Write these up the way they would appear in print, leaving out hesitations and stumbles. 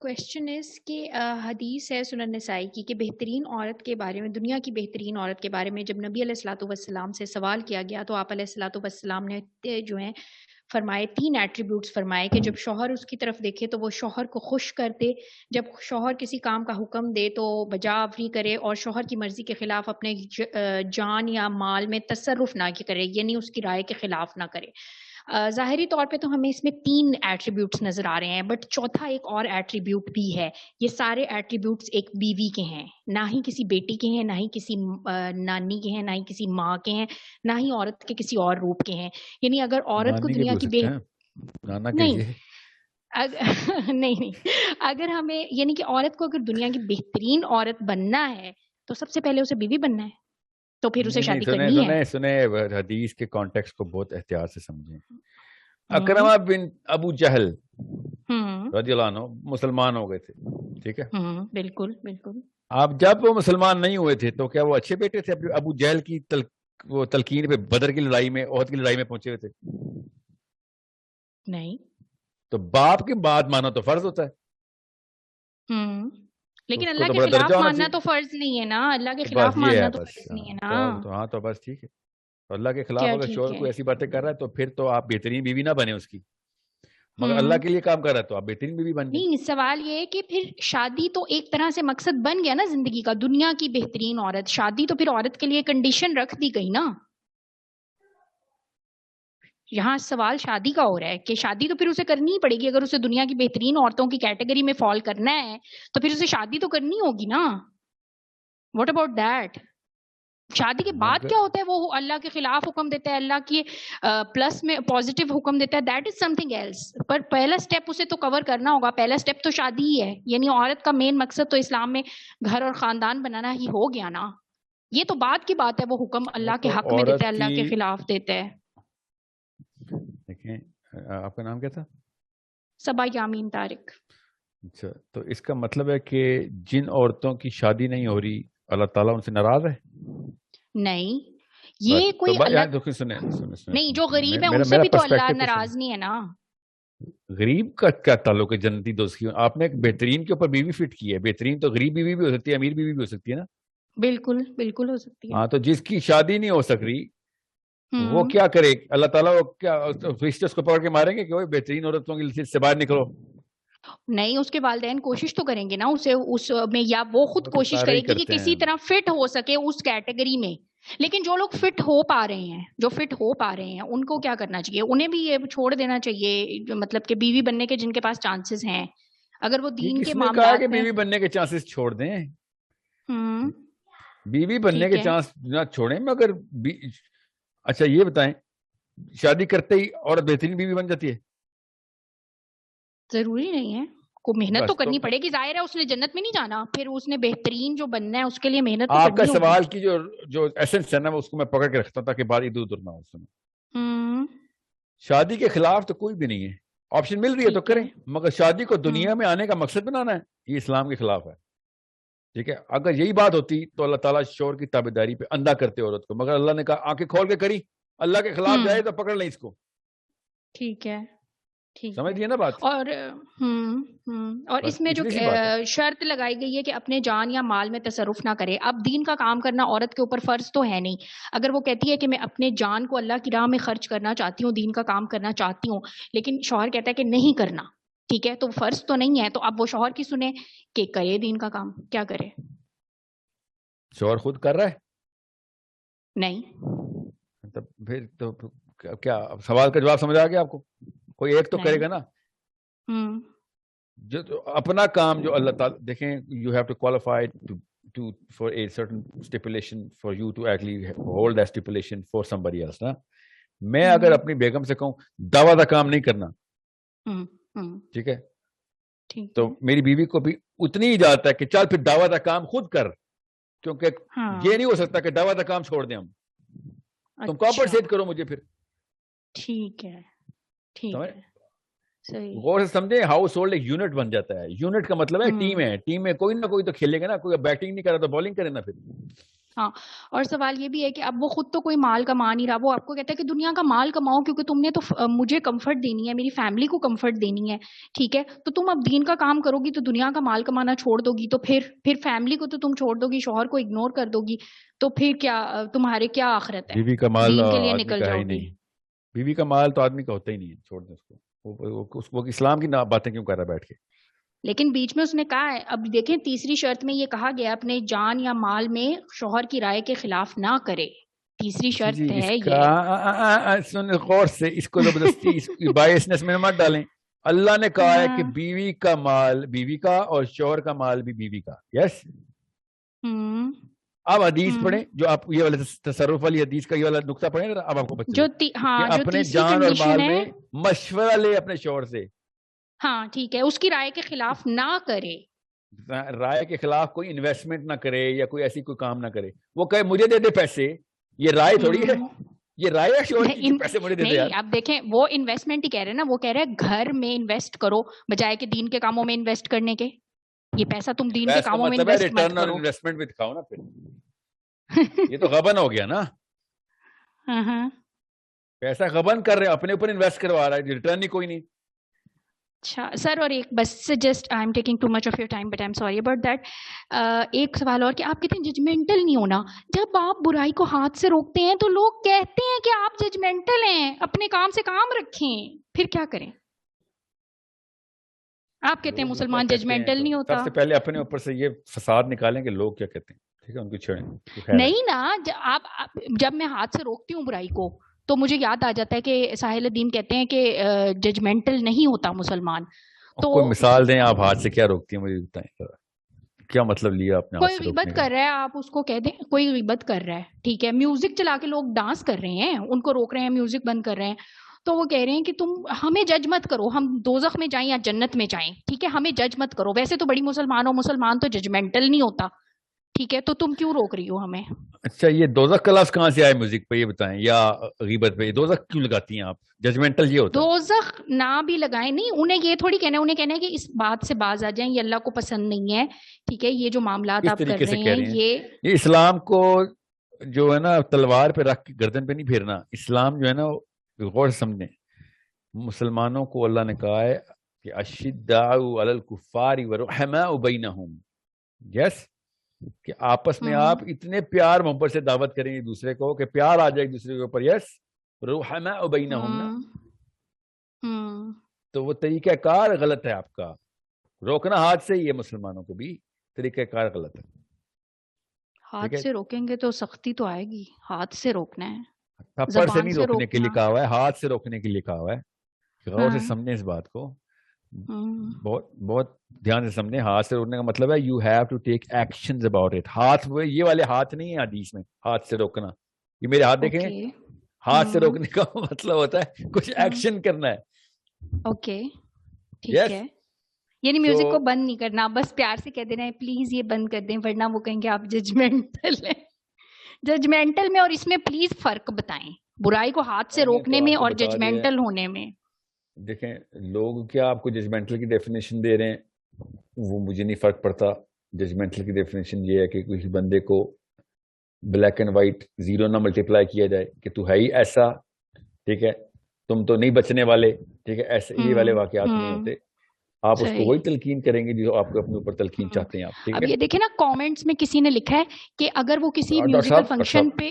Question is کہ حدیث ہے سنن نسائی کی کہ بہترین عورت کے بارے میں، دنیا کی بہترین عورت کے بارے میں جب نبی علیہ الصلوۃ والسلام سے سوال کیا گیا تو آپ علیہ الصلوۃ والسلام نے جو ہیں فرمائے 3 ایٹریبیوٹس فرمائے کہ جب شوہر اس کی طرف دیکھے تو وہ شوہر کو خوش کر دے، جب شوہر کسی کام کا حکم دے تو بجا آوری کرے، اور شوہر کی مرضی کے خلاف اپنے جان یا مال میں تصرف نہ کرے، یعنی اس کی رائے کے خلاف نہ کرے۔ ظاہری طور پہ تو ہمیں اس میں 3 ایٹریبیوٹس نظر آ رہے ہیں، بٹ چوتھا ایک اور ایٹریبیوٹ بھی ہے۔ یہ سارے ایٹریبیوٹس ایک بیوی کے ہیں، نہ ہی کسی بیٹی کے ہیں، نہ ہی کسی نانی کے ہیں، نہ ہی کسی ماں کے ہیں، نہ ہی عورت کے کسی اور روپ کے ہیں۔ یعنی اگر عورت کو دنیا کی نہیں نہیں اگر ہمیں یعنی کہ عورت کو اگر دنیا کی بہترین عورت بننا ہے تو سب سے پہلے اسے بیوی بننا ہے، تو پھر اسے شادی کرنی ہے۔ سنے حدیث کے کانٹیکسٹ کو بہت احتیاط سے سمجھیں۔ اکرمہ بن ابو جہل رضی اللہ عنہ مسلمان ہو گئے تھے، ٹھیک ہے؟ بالکل بالکل۔ آپ جب وہ مسلمان نہیں ہوئے تھے تو کیا وہ اچھے بیٹے تھے؟ ابو جہل کی وہ تلقین پہ بدر کی لڑائی میں، احد کی لڑائی میں پہنچے ہوئے تھے؟ نہیں۔ تو باپ کی بات ماننا تو فرض ہوتا ہے، لیکن اللہ کے خلاف ماننا تو فرض نہیں ہے نا، اللہ کے خلاف ماننا تو فرض نہیں ہے نا۔ تو ہاں تو بس ٹھیک ہے۔ تو اللہ کے خلاف اگر شوہر کوئی ایسی باتیں کر رہا ہے تو پھر تو آپ بہترین بیوی نہ بنے اس کی، مگر اللہ کے لیے کام کر رہا ہے تو آپ بہترین بیوی بن گئے۔ نہیں، سوال یہ ہے کہ پھر شادی تو ایک طرح سے مقصد بن گیا نا زندگی کا، دنیا کی بہترین عورت، شادی تو پھر عورت کے لیے کنڈیشن رکھ دی گئی نا۔ یہاں سوال شادی کا ہو رہا ہے کہ شادی تو پھر اسے کرنی ہی پڑے گی، اگر اسے دنیا کی بہترین عورتوں کی کیٹیگری میں فال کرنا ہے تو پھر اسے شادی تو کرنی ہوگی نا۔ What about that? شادی کے بعد کیا ہوتا ہے؟ وہ اللہ کے خلاف حکم دیتا ہے، اللہ کی پلس میں پازیٹیو حکم دیتا ہے، that is something else. پر پہلا اسٹیپ اسے تو کور کرنا ہوگا، پہلا اسٹیپ تو شادی ہی ہے، یعنی عورت کا مین مقصد تو اسلام میں گھر اور خاندان بنانا ہی ہو گیا نا۔ یہ تو بعد کی بات ہے، وہ حکم اللہ کے حق میں دیتا ہے، اللہ کے خلاف دیتا ہے۔ دیکھیں آپ کا نام کیا تھا؟ صبا یامین طارق۔ اچھا، تو اس کا مطلب ہے کہ جن عورتوں کی شادی نہیں ہو رہی اللہ تعالیٰ ان سے ناراض ہے؟ نہیں، یہ کوئی نہیں، جو غریب ہے ان سے بھی تو اللہ ناراض نہیں ہے نا۔ غریب کا کیا تعلق ہے جنتی دوست کی؟ آپ نے ایک بہترین کے اوپر بیوی فٹ کی ہے، بہترین تو غریب بیوی بھی ہو سکتی ہے، امیر بیوی بھی ہو سکتی ہے نا۔ بالکل بالکل ہو سکتی ہے۔ ہاں، تو جس کی شادی نہیں ہو سک رہی وہ کیا کرے؟ اللہ تعالیٰ وہ کیا فرشتے اس کو پکڑ کے ماریں گے کہ وہ بہترین عورتوں کی لسٹ سے باہر نکلو؟ نہیں، اس کے والدین کوشش تو کریں گے نا اسے اس میں، یا وہ خود کوشش کرے گی کہ کسی طرح فٹ ہو سکے اس کیٹیگری میں۔ لیکن جو لوگ فٹ ہو پا رہے ہیں، جو فٹ ہو پا رہے ہیں، ان کو کیا کرنا چاہیے؟ انہیں بھی یہ چھوڑ دینا چاہیے، مطلب کہ بیوی بننے کے جن کے پاس چانسز ہیں، اگر وہ دین کے معاملات میں۔ بیوی بننے کے چانسز چھوڑ دیں، بیوی بننے کے چانس نہ چھوڑیں، مگر اچھا یہ بتائیں شادی کرتے ہی عورت بہترین بیوی بن جاتی ہے؟ ضروری نہیں ہے، کو محنت تو کرنی پڑے گی، ظاہر ہے اس نے جنت میں نہیں جانا، پھر اس نے بہترین جو بننا ہے اس کے لیے محنت تو کرنی ہوگی۔ آپ کا سوال کی جو ایسنس ہے نا اس کو میں پکڑ کے رکھتا ہوں تاکہ بات ادھر ادھر نہ ہو۔ سنو، شادی کے خلاف تو کوئی بھی نہیں ہے، آپشن مل رہی ہے تو کریں، مگر شادی کو دنیا میں آنے کا مقصد بنانا ہے یہ اسلام کے خلاف ہے، ٹھیک ہے؟ اگر یہی بات ہوتی تو اللہ تعالیٰ شوہر کی تابعداری پہ اندھا کرتے عورت کو، مگر اللہ نے کہا آنکھیں کھول کے کری، اللہ کے خلاف جائے تو پکڑ لیں اس کو۔ ٹھیک ہے، سمجھ لیے نا بات؟ اور اس میں جو شرط لگائی گئی ہے کہ اپنے جان یا مال میں تصرف نہ کرے۔ اب دین کا کام کرنا عورت کے اوپر فرض تو ہے نہیں، اگر وہ کہتی ہے کہ میں اپنے جان کو اللہ کی راہ میں خرچ کرنا چاہتی ہوں، دین کا کام کرنا چاہتی ہوں، لیکن شوہر کہتا ہے کہ نہیں کرنا، ٹھیک ہے، تو فرض تو نہیں ہے، تو اب وہ شوہر کی سنے کہ کرے دین کا کام، کیا کرے؟ شوہر خود کر رہا ہے؟ نہیں، پھر تو کیا سوال کا جواب سمجھ آ گیا آپ کو؟ کوئی ایک تو کرے گا نا جو اپنا کام، جو اللہ تعالیٰ دیکھیں you have to qualify for a certain stipulation for you to actually hold that stipulation for somebody else نا۔ میں اگر اپنی بیگم سے کہوں دعویٰ کا کام نہیں کرنا، ٹھیک ہے، تو میری بیوی کو بھی اتنی اجازت ہے کہ چل پھر دعویٰ کا کام خود کر، کیونکہ یہ نہیں ہو سکتا کہ دعویٰ کا کام چھوڑ دیں ہم، تم کمپنسیٹ کرو مجھے پھر۔ ٹھیک ہے، غور سے سمجھیں، ہاؤس ہولڈ ایک یونٹ بن جاتا ہے، یونٹ کا مطلب ہے ٹیم ہے، ٹیم میں کوئی نہ کوئی تو کھیلے گا نا، کوئی بیٹنگ نہیں کرا تو بالنگ کرے نا پھر۔ ہاں، اور سوال یہ بھی ہے کہ اب وہ خود تو کوئی مال کما نہیں رہا، وہ آپ کو کہتا ہے کہ دنیا کا مال کماؤ کیونکہ تم نے تو مجھے کمفرٹ دینی ہے، میری فیملی کو کمفرٹ دینی ہے، ٹھیک ہے، تو تم اب دین کا کام کرو گی تو دنیا کا مال کمانا چھوڑ دو گی، تو پھر فیملی کو تو تم چھوڑ دو گی، شوہر کو اگنور کر دو گی، تو پھر کیا تمہارے کیا آخرت ہے؟ بیوی کا مال دین کے لیے آدمی نکل کا ہے جاؤ ہی گی. نہیں، بیوی کا مال تو آدمی کا ہوتا ہی نہیں ہے، چھوڑ دیں اس کو، وہ اسلام کی باتیں کیوں کر رہا ہے بیٹھ کے. لیکن بیچ میں اس نے کہا ہے، اب دیکھیں تیسری شرط میں یہ کہا گیا اپنے جان یا مال میں شوہر کی رائے کے خلاف نہ کرے، تیسری جی جی، شرط اس ہے کا یہ. سن غور سے، اس کو زبردستی اس بائسنس میں مت ڈالیں. اللہ نے کہا ہے کہ بیوی کا مال بیوی کا اور شوہر کا مال بھی بیوی کا. یس. اب حدیث پڑھیں جو آپ یہ والا تصرف والی حدیث کا یہ والا نقطہ پڑھیں ذرا، اب آپ کو پتہ چلے کہ جو اپنے تیسری جان اور کنڈیشن مال ہے، میں مشورہ لے اپنے شوہر سے. ہاں ٹھیک ہے، اس کی رائے کے خلاف نہ کرے. رائے کے خلاف کوئی انویسٹمنٹ نہ کرے یا کوئی ایسی کوئی کام نہ کرے. وہ کہے مجھے دے دے پیسے، یہ رائے تھوڑی ہے، یہ رائے ہے شوہر کی کہ پیسے مجھے دے دے یار. نہیں، اب دیکھیں وہ انویسٹمنٹ ہی کہہ رہے ہیں نا، وہ کہہ رہے ہیں گھر میں انویسٹ کرو بجائے کہ دین کے کاموں میں انویسٹ کرنے کے. یہ پیسہ تم دین کے کاموں میں مطلب ہے انویسٹ مت ریٹرن اور کرو. انویسٹمنٹ بھی دکھاؤ نا پھر. یہ تو غبن ہو گیا نا. پیسہ غبن کر رہے ہیں، اپنے اوپر انویسٹ کروا رہا ہے، ریٹرن ہی کوئی نہیں. اچھا سر، اور ایک بس just I am taking too much of your time but I am sorry about that. ایک سوال اور کہ آپ کہتے ہیں ججمنٹل نہیں ہونا. جب آپ برائی کو ہاتھ سے روکتے ہیں تو لوگ کہتے ہیں کہ آپ ججمنٹل ہیں، اپنے کام سے کام رکھیں، پھر کیا کریں؟ آپ کہتے ہیں مسلمان ججمنٹل نہیں ہوتا. سب سے پہلے اپنے اوپر سے یہ فساد نکالیں کہ لوگ کیا کہتے ہیں، ٹھیک ہے، ان کو چھوڑیں. نہیں نا، جب میں ہاتھ سے روکتی ہوں برائی کو تو مجھے یاد آ جاتا ہے کہ ساحل الدین کہتے ہیں کہ ججمنٹل نہیں ہوتا مسلمان. تو کوئی مثال دیں آپ، ہاتھ سے کیا روکتی ہیں مجھے بتائیں، کیا مطلب لیا اپنے ہاتھ کوئی سے غیبت روکنے کا؟ کر رہا ہے، آپ اس کو کہہ دیں کوئی غیبت کر رہا ہے، ٹھیک ہے، میوزک چلا کے لوگ ڈانس کر رہے ہیں، ان کو روک رہے ہیں، میوزک بند کر رہے ہیں، تو وہ کہہ رہے ہیں کہ تم ہمیں جج مت کرو، ہم دوزخ میں جائیں یا جنت میں جائیں، ٹھیک ہے، ہمیں جج مت کرو. ویسے تو بڑی مسلمان ہو، مسلمان تو ججمنٹل نہیں ہوتا، ٹھیک ہے، تو تم کیوں روک رہی ہو ہمیں؟ اچھا، یہ دوزخ کا لفظ کہاں سے آئے میوزک پہ، یہ بتائیں، یا غیبت پہ؟ دوزخ کیوں لگاتی ہیں آپ؟ ججمنٹل یہ ہوتا ہے. دوزخ نہ بھی لگائیں، نہیں، انہیں یہ تھوڑی کہنا ہے، انہیں کہنا ہے کہ اس بات سے باز آ جائیں، یہ اللہ کو پسند نہیں ہے، ٹھیک ہے، یہ جو معاملات کس آپ کر طریقے سے رہے کہہ ہیں یہ اسلام کو جو ہے نا تلوار پہ رکھ کے گردن پہ نہیں پھیرنا. اسلام جو ہے نا غور سے سمجھیں، مسلمانوں کو اللہ نے کہا ہے کہ اشداء علی الکفار ورحماء بینہم. یس، کہ آپس میں آپ اتنے پیار محبت سے دعوت کریں ایک دوسرے کو کہ پیار آ جائے ایک دوسرے کے اوپر. یس، رحماء بینہم نا. تو وہ طریقہ کار غلط ہے آپ کا، روکنا ہاتھ سے ہی ہے، مسلمانوں کو بھی طریقہ کار غلط ہے. ہاتھ سے روکیں گے تو سختی تو آئے گی، ہاتھ سے روکنا ہے، تھپڑ سے زبان نہیں سے روکنے کے لیے روکنا. کہا ہوا ہے، ہاتھ سے روکنے کے لیے کہا ہوا ہے. غور سے سمجھیں اس بات کو، بہت بہت دھیان سے سمجھیں. ہاتھ سے روکنے کا مطلب ہے you have to take actions about it. ہاتھ یہ والے ہاتھ نہیں ہے حدیث میں، ہاتھ سے روکنا. یہ میرے ہاتھ دیکھیں، ہاتھ سے روکنے کا مطلب ہوتا ہے کچھ ایکشن کرنا ہے. اوکے ٹھیک ہے، یعنی میوزک کو بند نہیں کرنا، بس پیار سے کہہ دینا ہے پلیز یہ بند کر دیں، ورنہ وہ کہیں گے آپ ججمنٹل ہیں. ججمنٹل میں اور اس میں پلیز فرق بتائیں، برائی کو ہاتھ سے روکنے میں اور ججمنٹل ہونے میں. دیکھیں لوگ کیا آپ کو ججمنٹل کی ڈیفینیشن دے رہے ہیں، وہ مجھے نہیں فرق پڑتا. ججمنٹل کی ڈیفینیشن یہ ہے کہ کسی بندے کو بلیک اینڈ وائٹ زیرو نہ ملٹیپلائی کیا جائے کہ تو ہے ہی ایسا، ٹھیک ہے، تم تو نہیں بچنے والے، ٹھیک ہے، ایسے یہ والے واقعات نہیں ہوتے. آپ اس کو وہی تلقین کریں گے جو آپ کو اپنے اوپر تلقین چاہتے ہیں آپ. ٹھیک ہے، اب یہ دیکھیں نا کامنٹس میں کسی نے لکھا ہے کہ اگر وہ کسی میوزیکل فنکشن پہ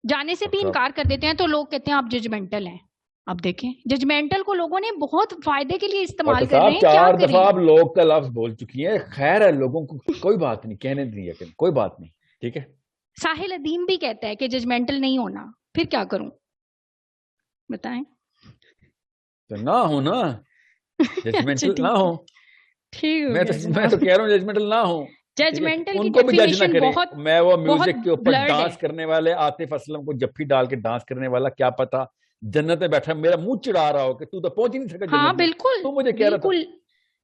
جانے سے بھی انکار کر دیتے ہیں تو لوگ کہتے ہیں آپ ججمنٹل ہیں. اب دیکھیں ججمنٹل کو لوگوں نے بہت فائدے کے لیے استعمال کر رہے ہیں. 4 دفعہ آپ لوگ کا لفظ بول چکی ہیں، خیر ہے، لوگوں کو کوئی بات نہیں، کہنے دیجیے کہ کوئی بات نہیں، ٹھیک ہے. ساحل ادیم بھی کہتا ہے کہ ججمنٹل نہیں ہونا، پھر کیا کروں بتائیں؟ تو نہ ہو نا، ججمنٹل نہ ہو. میں تو کہہ رہا ہوں ججمنٹل نہ ہو. ججمنٹل ان کو بھی جج نہ کریں. میں وہ میوزک کے اوپر ڈانس کرنے والے عاطف اسلم کو جفی ڈال کے ڈانس کرنے والا کیا پتا جنت میں بیٹھا میرا منہ چڑھا رہا ہو کہ تو پہنچ ہی نہیں سکا جنت میں. تو مجھے کہہ رہا تھا،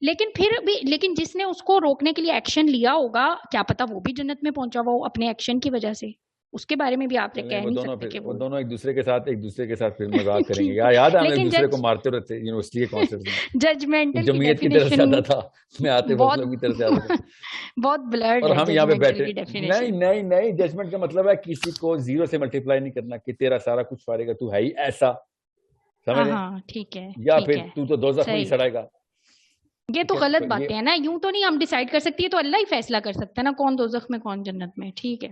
لیکن پھر بھی جس نے اس کو روکنے کے لیے ایکشن لیا ہوگا کیا پتا وہ بھی جنت میں پہنچا ہوا ہو اپنے ایکشن کی وجہ سے. اس کے بارے میں بھی آپ کہہ وہ نہیں دونوں سکتے کہ وہ دونوں ایک دوسرے کے ساتھ پھر مذاق کریں گے. ٹھیک ہے. یاد ہے ہم ایک لیکن دوسرے کو مارتے رہتے یونیورسٹی کے کانسرٹ میں. ججمنٹل کی جمعیت کی طرف سے ڈیفینیشن آتا تھا, میں آتے بہت فصلوں کی طرف سے آتا تھا, بہت بلرڈ اور ہے ہم یہاں پہ ججمنٹل بیٹھے. کی ڈیفینیشن. نہیں, ججمنٹ کا مطلب ہے کسی کو زیرو سے ملٹیپلائی نہیں کرنا کہ تیرا سارا کچھ فارغ ہے, تو ہے ہی ایسا, سمجھ رہے, ہاں ٹھیک ہے, یا ٹھیک پھر ہے, تو دوزخ میں ہی صحیح. سڑے گا. یہ تو غلط باتیں ہیں نا, یوں تو نہیں ہم ڈیسائیڈ کر سکتی, ہے تو اللہ ہی فیصلہ کر سکتا ہے نا کون دوزخ میں کون جنت میں. ٹھیک ہے.